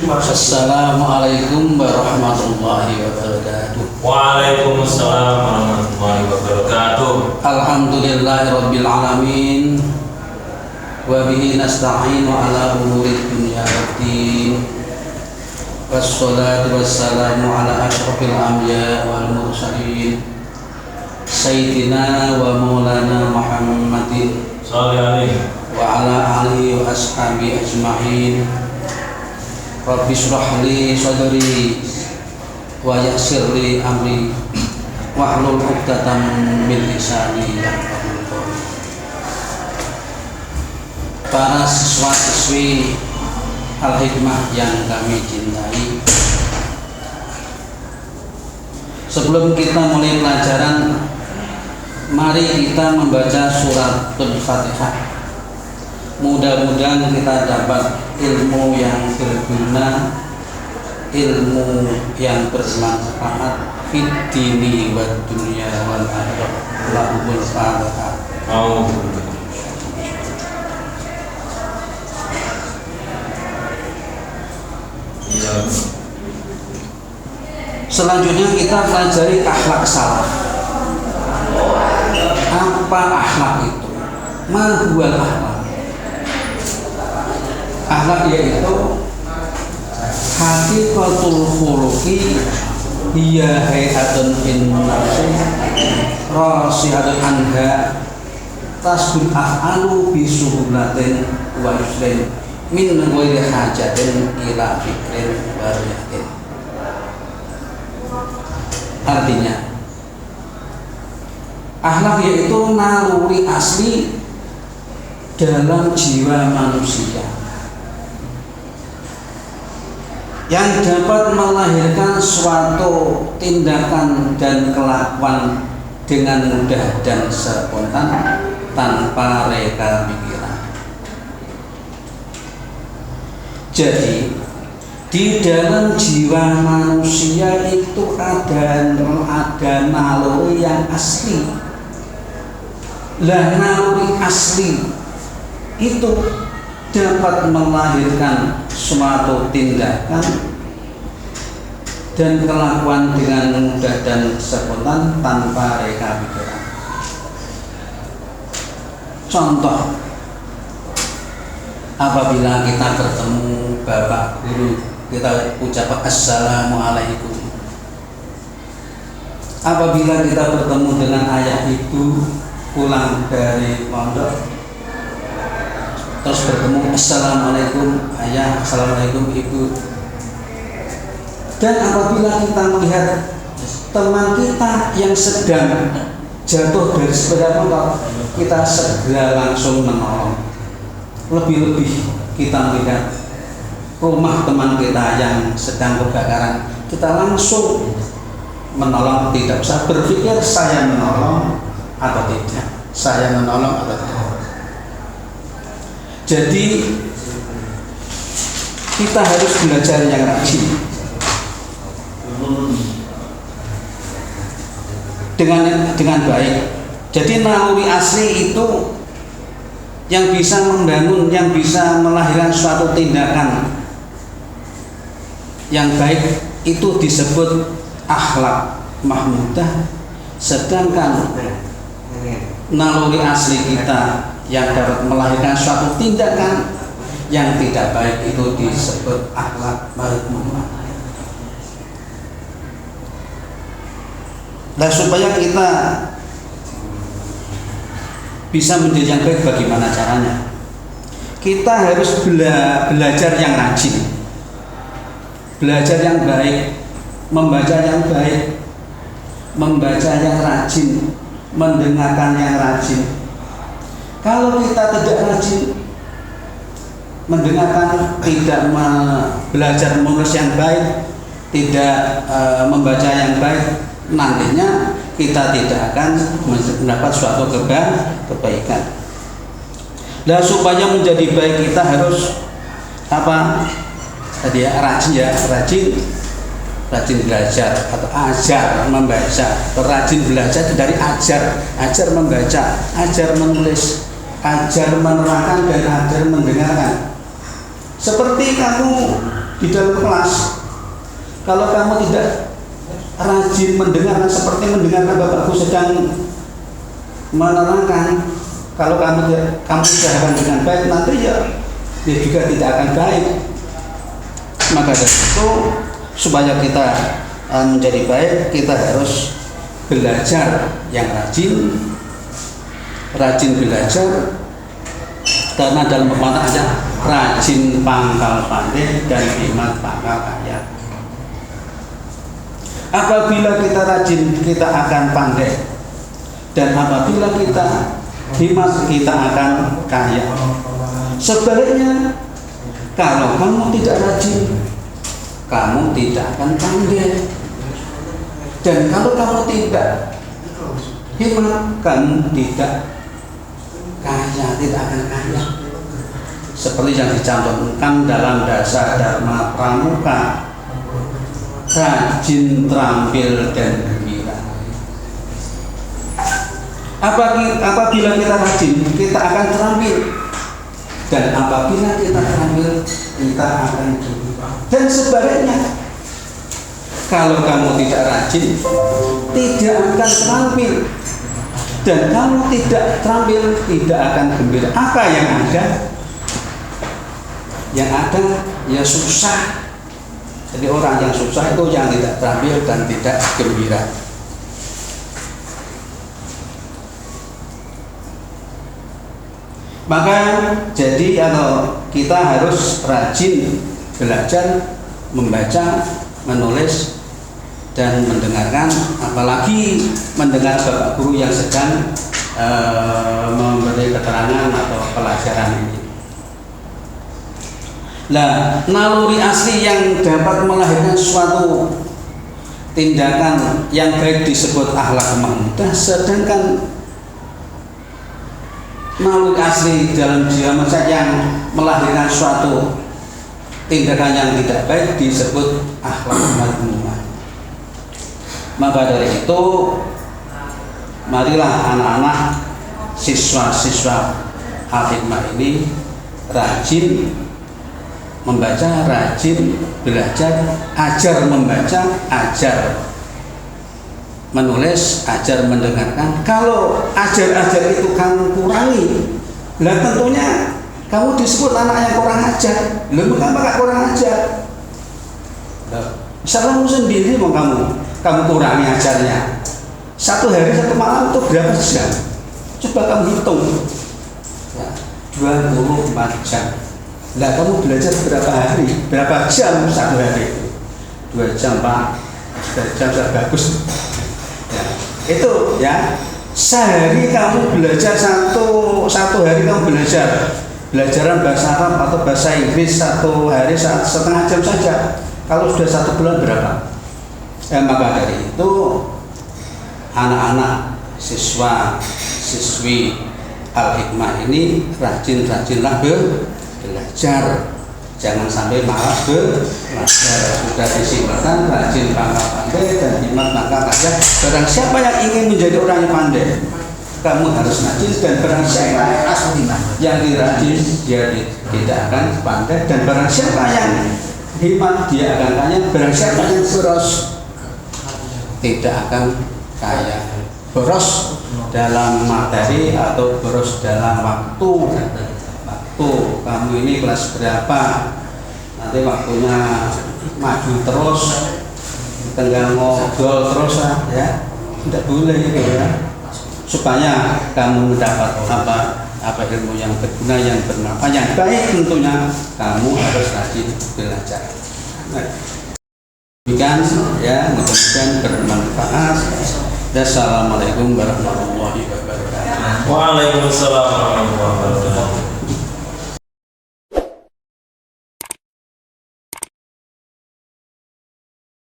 Assalamualaikum warahmatullahi wabarakatuh. Waalaikumsalam warahmatullahi wabarakatuh. Alhamdulillahirabbil alamin. Wa bihi nasta'inu ala umurid dunya waddin. Wassalatu wassalamu ala asyrafil anbiya wal mursalin. Sayyidina wa maulana Muhammadin Sallallahu alaihi wa ala alihi wa ashabi ajma'in. Rabbi shrah li sadri wa yassir li amri wahlul 'uqdatam min lisani yafqahu qawli. Para siswa-siswi Al-Hikmah yang kami cintai, sebelum kita mulai pelajaran, mari kita membaca surat Al-Fatihah. Mudah-mudahan kita dapat ilmu yang berguna, ilmu yang bermanfaat fid dini wad dunya wal akhirah. Allahumma Fatihah. Selanjutnya kita pelajari akhlak salaf. Apa akhlak itu? Ma huwal akhlak? Akhlak yaitu haqiqatul khuluqi hiya hayatun in nafsi rasihatun anha tasbih af'alu bisuhulatin wa yusrin min ghairi hajatin ila fikrin wariyatin. Artinya, akhlak yaitu naluri asli dalam jiwa manusia yang dapat melahirkan suatu tindakan dan kelakuan dengan mudah dan spontan tanpa reka pikiran. Jadi di dalam jiwa manusia itu ada naluri yang asli. Lah naluri asli itu dapat melahirkan suatu tindakan dan kelakuan dengan mudah dan spontan tanpa reka pikiran. Contoh, apabila kita bertemu bapak guru, kita ucap assalamualaikum. Apabila kita bertemu dengan ayah ibu pulang dari pondok, terus bertemu assalamualaikum ayah, assalamualaikum ibu. Dan apabila kita melihat teman kita yang sedang jatuh dari sepeda motor, kita segera langsung menolong. Lebih-lebih kita melihat rumah teman kita yang sedang kebakaran, kita langsung menolong. Tidak usah berpikir saya menolong atau tidak, saya menolong atau tidak. Jadi kita harus belajar yang rajin dengan baik. Jadi naluri asli itu yang bisa membangun, yang bisa melahirkan suatu tindakan yang baik itu disebut akhlak mahmudah. Sedangkan naluri asli kita yang dapat melahirkan suatu tindakan yang tidak baik itu disebut akhlak madhmumah. Nah, supaya kita bisa menjadi yang baik, bagaimana caranya? Kita harus belajar yang rajin, belajar yang baik, membaca yang baik, membaca yang rajin, mendengarkan yang rajin. Kalau kita tidak rajin mendengarkan, tidak belajar menulis yang baik, tidak membaca yang baik, nantinya kita tidak akan mendapat suatu kebaikan. Nah, supaya menjadi baik kita harus apa? Tadi ya, rajin belajar atau ajar membaca. Rajin belajar dari ajar membaca, ajar menulis, ajar menerangkan dan ajar mendengarkan. Seperti kamu di dalam kelas. Kalau kamu tidak rajin mendengarkan seperti mendengarkan Bapak Guru sedang menerangkan, kalau kamu usahakan dengan baik, nanti ya juga tidak akan baik. Maka dari itu, supaya kita menjadi baik, kita harus belajar yang rajin belajar, karena dalam pepatah ada rajin pangkal pandai dan hemat pangkal kaya. Apabila kita rajin, kita akan pandai, dan apabila kita hemat, kita akan kaya. Sebaliknya, kalau kamu tidak rajin, kamu tidak akan pandai, dan kalau kamu tidak hemat, kamu tidak kaya, tidak akan kaya. Seperti yang dicantumkan dalam dasar Dharma Pramuka, rajin, terampil, dan gembira. Apabila kita rajin, kita akan terampil, dan apabila kita terampil, kita akan gembira. Dan sebaliknya, kalau kamu tidak rajin, tidak akan terampil, dan kamu tidak terampil, tidak akan gembira. Apa yang ada? Yang ada ya susah. Jadi orang yang susah itu yang tidak terampil dan tidak gembira. Maka jadi kita harus rajin belajar, membaca, menulis, dan mendengarkan, apalagi mendengar Bapak Guru yang sedang memberi keterangan atau pelajaran ini. Nah, naluri asli yang dapat melahirkan suatu tindakan yang baik disebut akhlak mahmudah, sedangkan naluri asli dalam jiwa manusia yang melahirkan suatu tindakan yang tidak baik disebut akhlak madmumah. Maka dari itu, marilah anak-anak siswa-siswa Al-Hikmah ini rajin membaca, rajin belajar, ajar membaca, ajar menulis, ajar mendengarkan. Kalau ajar-ajar itu kamu kurangi, lah tentunya kamu disebut anak yang kurang ajar. Mengapa kurang ajar? Salahmu sendiri mau kamu kurangi ajarnya. Satu hari satu malam itu berapa jam? Coba kamu hitung. 24 jam. Lah kamu belajar berapa hari? Berapa jam satu hari itu? 2 jam Pak. 3 jam sudah bagus. Ya, itu ya. Sehari kamu belajar satu hari kamu belajaran bahasa Arab atau bahasa Inggris satu hari setengah jam saja. Kalau sudah 1 bulan berapa? Maka dari itu anak-anak siswa-siswi Al-Hikmah ini rajin-rajinlah belajar, jangan sampai malas belajar. Sudah disimpulkan rajin pangkal pandai dan hemat pangkal kaya. Barang siapa yang ingin menjadi orang yang pandai, kamu harus rajin, dan barang siapa yang dirajin, dia tidak akan pandai, dan barang siapa yang hemat, dia akan kaya. Barang siapa yang boros, tidak akan kaya. Boros dalam materi atau boros dalam waktu. Kamu ini kelas berapa, nanti waktunya maju terus, tinggal ngobrol terus ya, tidak boleh gitu ya, supaya kamu mendapat apa ilmu yang berguna, yang bermanfaat, yang baik. Tentunya kamu harus rajin belajar. Demikian ya, mudah-mudahan bermanfaat. Assalamualaikum warahmatullahi wabarakatuh. Waalaikumsalam warahmatullahi wabarakatuh.